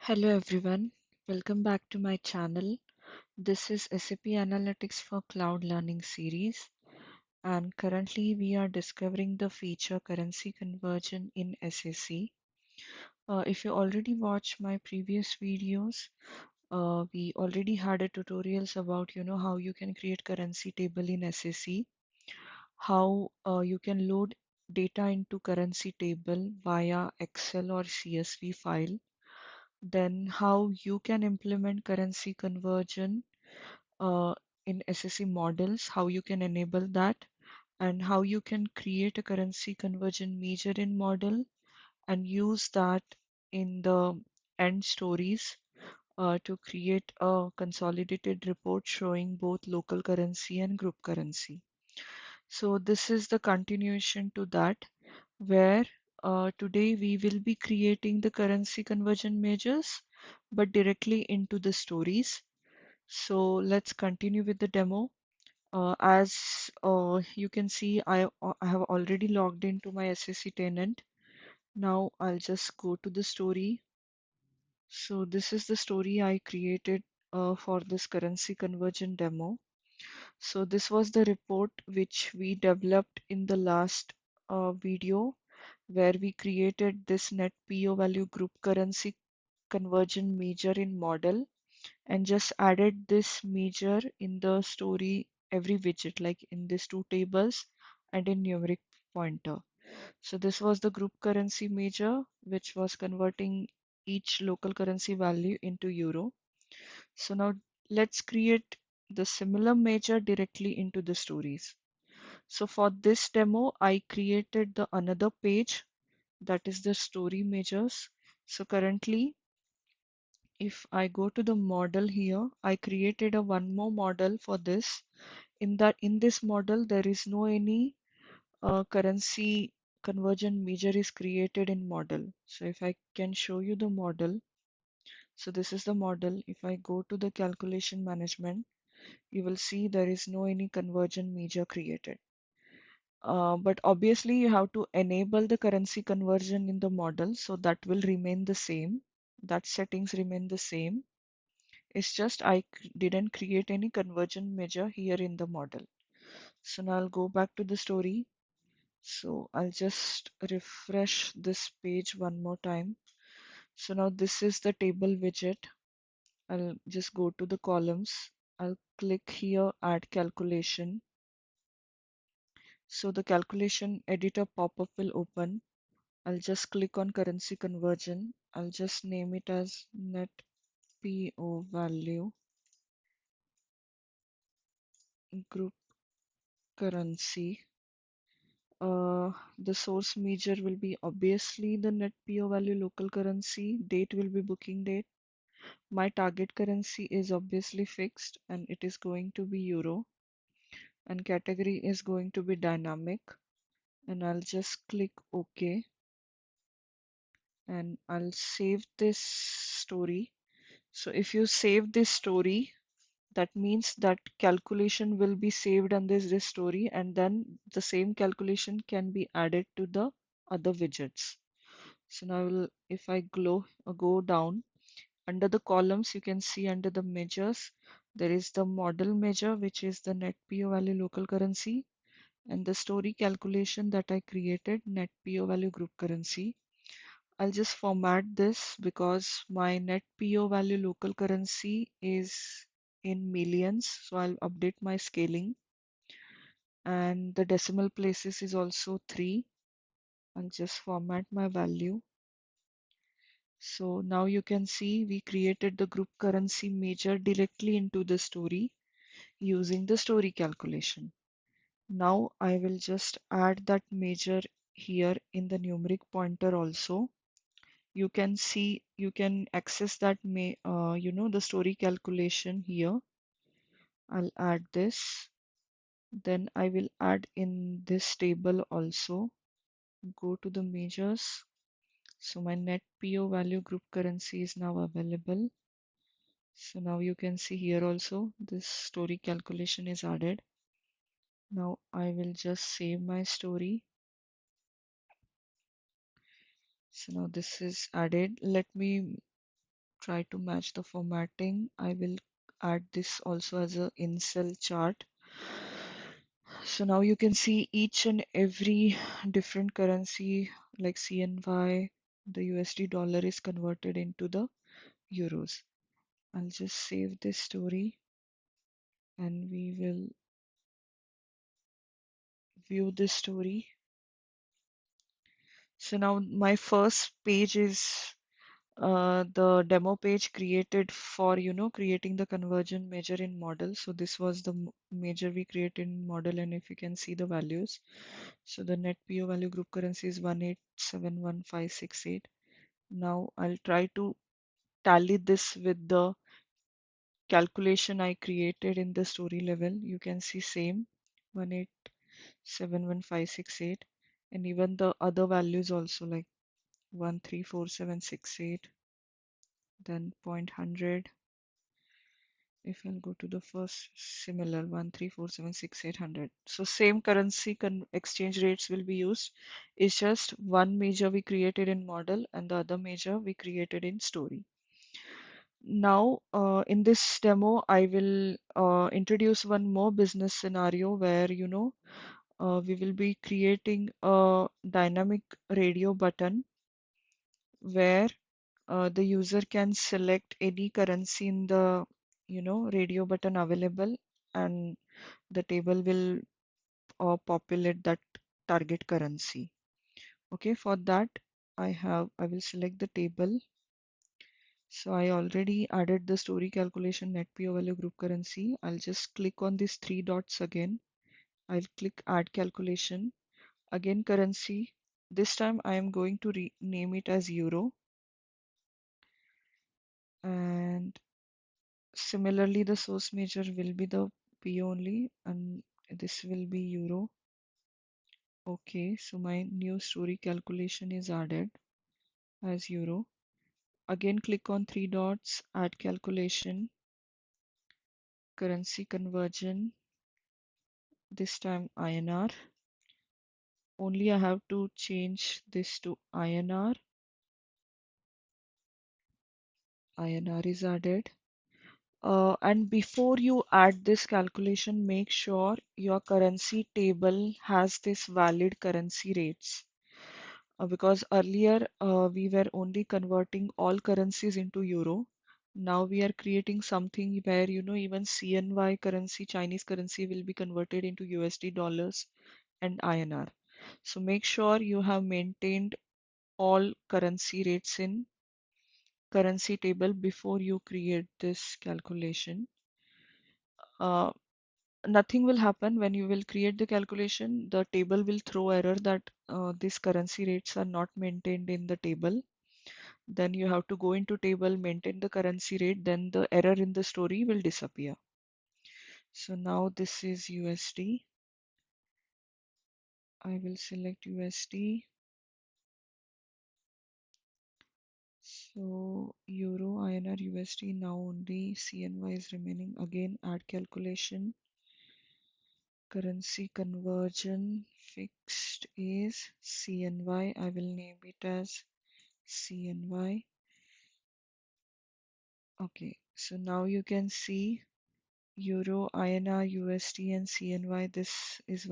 Hello everyone, welcome back to my channel. This is SAP Analytics for Cloud Learning series, and currently we are discovering the feature currency conversion in SAC. If you already watched my previous videos, we already had a tutorials about how you can create currency table in SAC, how you can load data into currency table via Excel or CSV file, then how you can implement currency conversion uh, in SSE models, how you can enable that, and how you can create a currency conversion measure in model and use that in the end stories to create a consolidated report showing both local currency and group currency. So this is the continuation to that, where today we will be creating the currency conversion measures, but directly into the stories. So let's continue with the demo. As you can see, I have already logged into my SSC tenant. Now I'll just go to the story. So this is the story I created for this currency conversion demo. So this was the report which we developed in the last video, where we created this net PO value group currency conversion measure in model and just added this measure in the story every widget, like in these two tables and in numeric pointer. So this was the group currency measure, which was converting each local currency value into euro. So now let's create the similar measure directly into the stories. So for this demo, I created the another page, that is the story measures. So currently, if I go to the model here, I created a one more model for this. In this model, there is no any currency conversion measure is created in model. So if I can show you the model, so this is the model. If I go to the calculation management, you will see there is no any conversion measure created. But obviously you have to enable the currency conversion in the model, so that will remain the same. That settings remain the same. It's just didn't create any conversion measure here in the model. So now I'll go back to the story. So I'll just refresh this page one more time. So now this is the table widget. I'll just go to the columns. I'll click here, add calculation. So the calculation editor pop-up will open. I'll just click on currency conversion. I'll just name it as net PO value group currency. The source measure will be obviously the net PO value local currency. Date will be booking date. My target currency is obviously fixed and it is going to be euro, and category is going to be dynamic, and I'll just click OK, and I'll save this story. So if you save this story, that means that calculation will be saved on this story, and then the same calculation can be added to the other widgets. So now if I go down under the columns, you can see under the measures, there is the model measure, which is the net PO value local currency, and the story calculation that I created, net PO value group currency. I'll just format this because my net PO value local currency is in millions, so I'll update my scaling, and the decimal places is also 3. I'll just format my value. So now you can see we created the group currency measure directly into the story using the story calculation. Now I will just add that measure here in the numeric pointer also. You can see, you can access that the story calculation here. I'll add this. Then I will add in this table also. Go to the measures. So my net PO value group currency is now available. So now you can see here also this story calculation is added. Now I will just save my story. So now this is added. Let me try to match the formatting. I will add this also as a in-cell chart. So now you can see each and every different currency like CNY, the USD dollar is converted into the euros. I'll just save this story and we will view this story. So now my first page is the demo page created for creating the conversion measure in model. So this was the measure we created in model, and if you can see the values, so the net PO value group currency is 1871568. Now I'll try to tally this with the calculation I created in the story level. You can see same 1871568, and even the other values also like 134768, then 0.100. If I'll go to the first, similar 13476,800. So same currency exchange rates will be used. It's just one measure we created in model and the other measure we created in story. Now, in this demo, I will introduce one more business scenario where we will be creating a dynamic radio button where the user can select any currency in the radio button available, and the table will populate that target currency. Okay, for that I will select the table. So I already added the story calculation net PO value group currency. I'll just click on these three dots again. I'll click add calculation, again currency. This time I am going to rename it as euro, and similarly, the source measure will be the P only, and this will be euro. Okay, so my new story calculation is added as euro. Again, click on three dots, add calculation, currency conversion, this time INR. Only I have to change this to INR. INR is added. And before you add this calculation, make sure your currency table has this valid currency rates. Because earlier we were only converting all currencies into euro. Now we are creating something where even CNY currency, Chinese currency will be converted into USD dollars and INR. So make sure you have maintained all currency rates in currency table before you create this calculation. Uh, Nothing will happen when you will create the calculation. The table will throw error that these currency rates are not maintained in the table. Then you have to go into table, maintain the currency rate, then the error in the story will disappear. So now this is USD. I will select USD. So Euro, INR, USD, now only CNY is remaining. Again, add calculation. Currency conversion fixed is CNY. I will name it as CNY. Okay, so now you can see Euro, INR, USD, and CNY. This is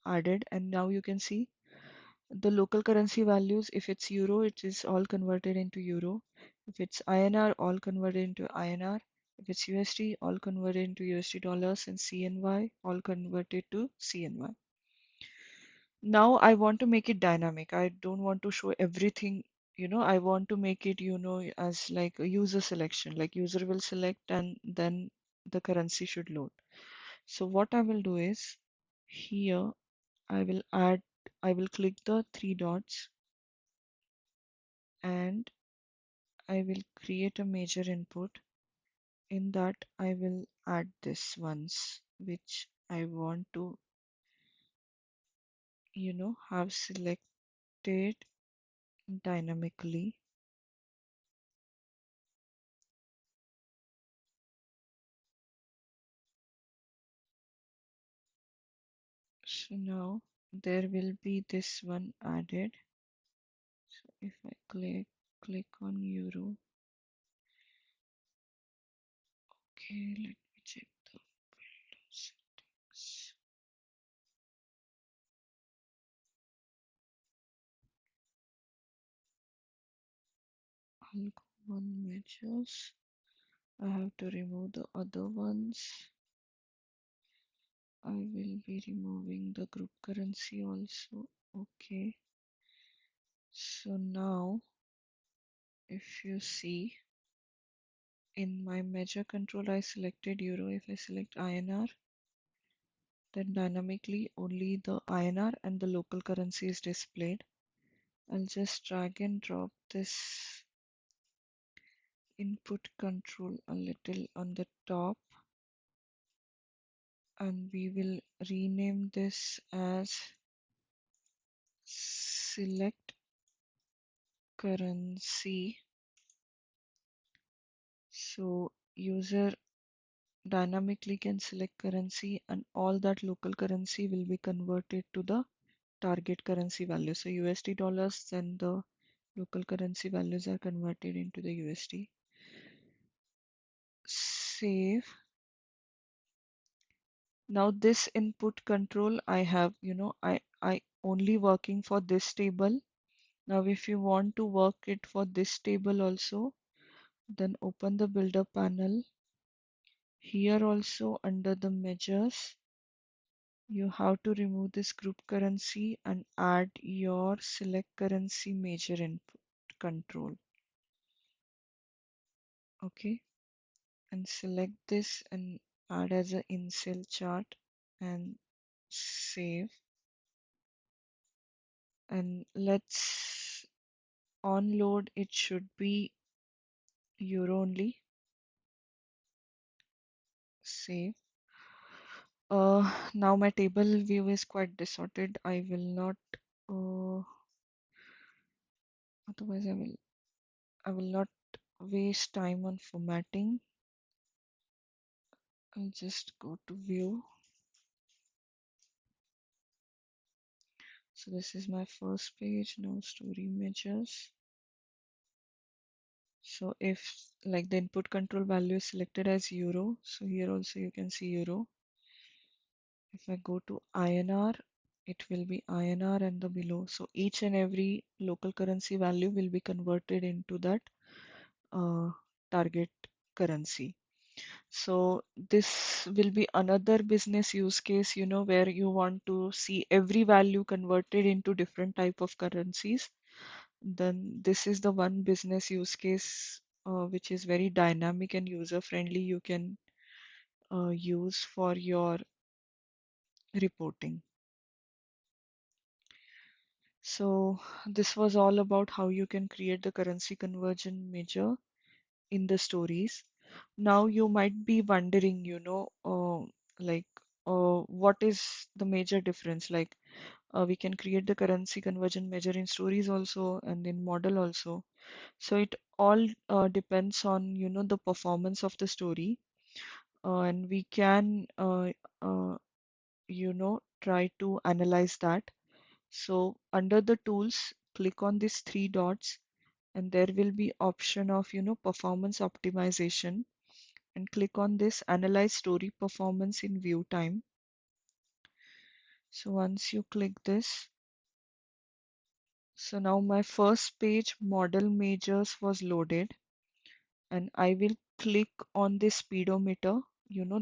added, and now you can see the local currency values. If it's Euro, it is all converted into Euro. If it's INR, all converted into INR. If it's USD, all converted into USD dollars, and CNY, all converted to CNY. Now I want to make it dynamic. I don't want to show everything. I want to make it, as like a user selection, like user will select and then the currency should load. So what I will do is here I will add, I will click the three dots and I will create a major input. In that I will add this ones which I want to, have selected dynamically. So now there will be this one added. So if I click on euro, Okay, let me check the Windows settings. I'll go on measures. I have to remove the other ones. I will be removing the group currency also. Okay. So now, if you see in my measure control, I selected euro. If I select INR, then dynamically only the INR and the local currency is displayed. I'll just drag and drop this input control a little on the top, and we will rename this as select currency. So user dynamically can select currency and all that local currency will be converted to the target currency value. So USD dollars, then the local currency values are converted into the USD. Save. Now this input control I have, I only working for this table. Now if you want to work it for this table also, then open the builder panel. Here also under the measures, you have to remove this group currency and add your select currency major input control. Okay, and select this and add as a in cell chart and save. And let's onload, it should be euro only. Save. Now my table view is quite distorted. I will not otherwise I will not waste time on formatting. I'll just go to view. So this is my first page. Now story measures. So if like the input control value is selected as euro, so here also you can see euro. If I go to INR, it will be INR and the below. So each and every local currency value will be converted into that uh, target currency. So this will be another business use case, where you want to see every value converted into different type of currencies. Then this is the one business use case which is very dynamic and user friendly. You can use for your reporting. So this was all about how you can create the currency conversion measure in the stories. Now you might be wondering, like what is the major difference? Like we can create the currency conversion measure in stories also and in model also. So it all depends on, the performance of the story, and we can, try to analyze that. So under the tools, click on these three dots and there will be option of, performance optimization, and click on this Analyze Story Performance in View Time. So once you click this, so now my first page model measures was loaded, and I will click on this speedometer.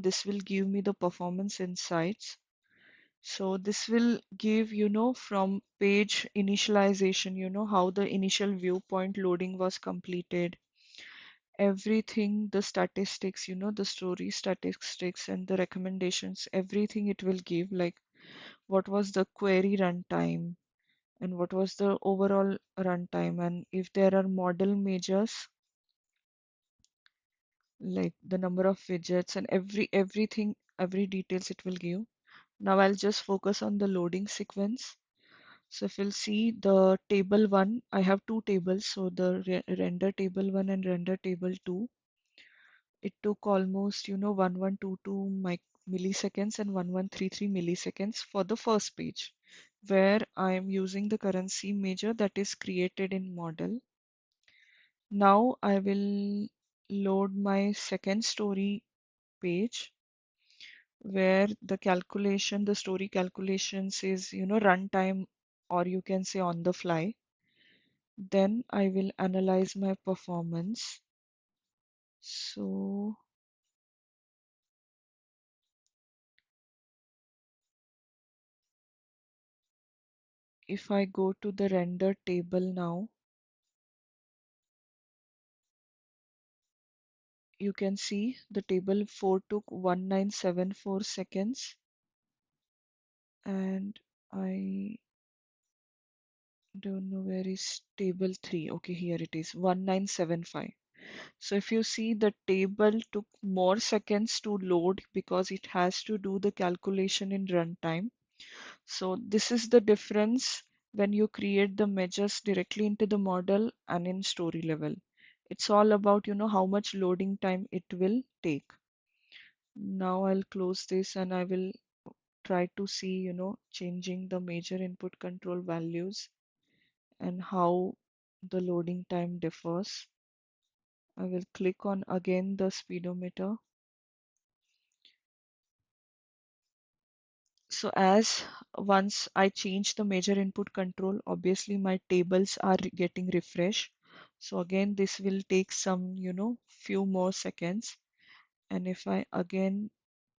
This will give me the performance insights. So this will give, from page initialization, how the initial viewpoint loading was completed, everything, the statistics, the story statistics and the recommendations, everything it will give, like what was the query runtime and what was the overall runtime, and if there are model measures like the number of widgets and everything, every details it will give. Now I'll just focus on the loading sequence. So if you'll see the table 1, I have two tables, so the render table 1 and render table 2. It took almost, 1122 milliseconds and 1133 milliseconds for the first page, where I am using the currency measure that is created in model. Now I will load my second story page where the story calculations is, runtime, or you can say on the fly. Then I will analyze my performance. So if I go to the render table now, you can see the table 4 took 1974 seconds, and I don't know where is table 3. Okay, here it is 1975. So if you see, the table took more seconds to load because it has to do the calculation in runtime. So this is the difference when you create the measures directly into the model and in story level. It's all about, how much loading time it will take. Now I'll close this and I will try to see, changing the major input control values and how the loading time differs. I will click on again the speedometer. So as once I change the major input control, obviously my tables are getting refreshed. So again, this will take some, few more seconds. And if I again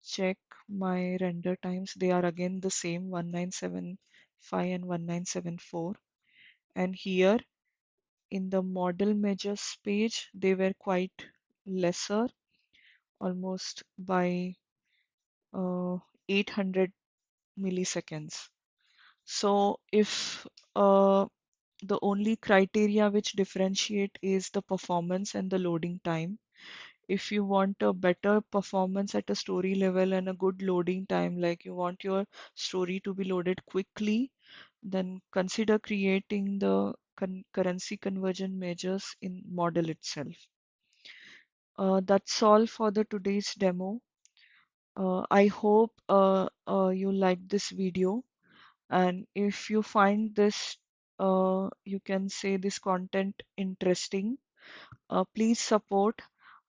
check my render times, they are again the same 1975 and 1974. And here in the model measures page, they were quite lesser, almost by 800 milliseconds. So if the only criteria which differentiate is the performance and the loading time, if you want a better performance at a story level and a good loading time, like you want your story to be loaded quickly, then consider creating the currency conversion measures in model itself. That's all for the today's demo. I hope you like this video. And if you find this, you can say this content interesting, please support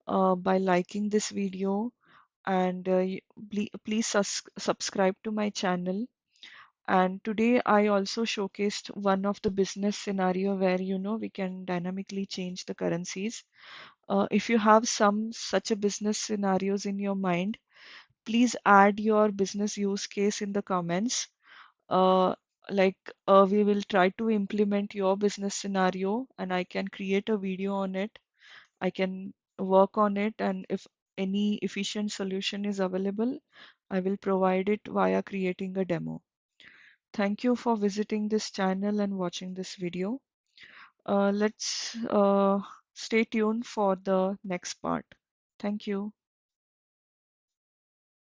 by liking this video, and please subscribe to my channel. And today I also showcased one of the business scenario where, we can dynamically change the currencies. If you have some such a business scenarios in your mind, please add your business use case in the comments. uh, we will try to implement your business scenario and I can create a video on it. I can work on it, and if any efficient solution is available, I will provide it via creating a demo. Thank you for visiting this channel and watching this video. Let's stay tuned for the next part. Thank you.